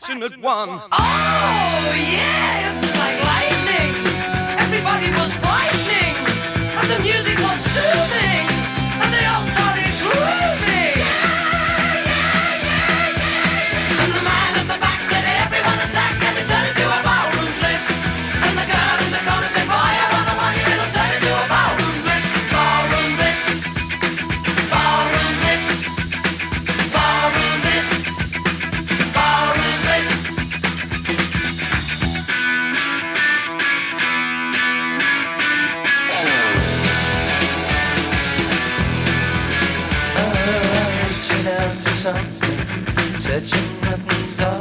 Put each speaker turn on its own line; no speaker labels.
fortunate one.
Oh, yeah, it was like lightning. Everybody was frightening, and the music was soothing, and they all started grooving. And the man at the back said, everyone attack, and they turned into a ballroom blitz. And the girl in the corner said, fire on the one, it'll turn into a ballroom blitz. Ballroom blitz. Ballroom blitz. Ballroom blitz. Ballroom blitz.
Reaching out for something, touching buttons all